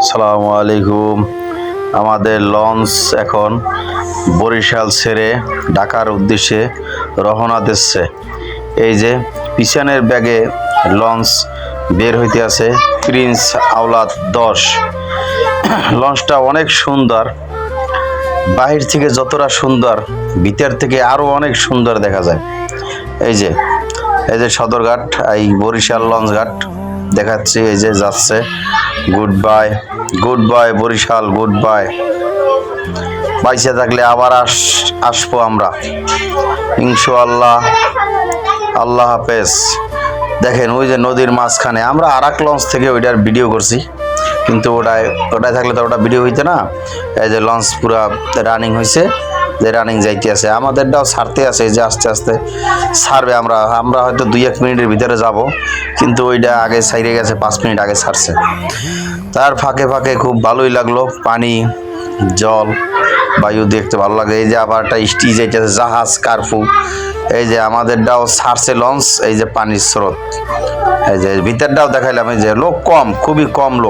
আসসালামু আলাইকুম। আমাদের লঞ্চ এখন বরিশাল ছেড়ে ঢাকার উদ্দেশ্যে রওনা দিচ্ছে। এই যে পিছনের ব্যাগে লঞ্চ বের হইতে আছে প্রিন্স আওলাদ 10। লঞ্চটা অনেক সুন্দর, বাহির থেকে যতটা সুন্দর ভিতর থেকে আরো অনেক সুন্দর দেখা যায়। এই যে সদরঘাট, এই বরিশাল লঞ্চ ঘাট দেখাচ্ছি। এই যে যাচ্ছে। Goodbye Barishal, goodbye. পয়সা থাকলে আবার আসবো আমরা ইনশাআল্লাহ। আল্লাহ হাফেজ। দেখেন ওই যে নদীর মাঝখানে আমরা আর এক লঞ্চ থেকে ওইটার ভিডিও করছি, কিন্তু ওটায় থাকলে তো ওটা ভিডিও হইতে না। এই যে লঞ্চ পুরা রানিং হয়েছে, যে রানিং যাইতে আছে, আমাদেরটাও ছাড়তে আছে। যে আস্তে আস্তে ছাড়বে। আমরা হয়তো 2-1 মিনিটের ভিতরে যাব, কিন্তু ওইটা আগে ছাইরে গেছে, 5 মিনিট আগে ছাড়ছে। তার ফাঁকে ফাঁকে খুব ভালোই লাগলো, পানি জল বায়ু দেখতে ভালো লাগে। এই যে আবার একটা স্টিচ যাইতেছে, জাহাজ কারফু। এই যে আমাদেরটাও ছাড়ছে লঞ্চ। এই যে পানির স্রোত, এই যে ভিতরটাও দেখাইলাম। এই যে লোক কম, খুবই কম লোক।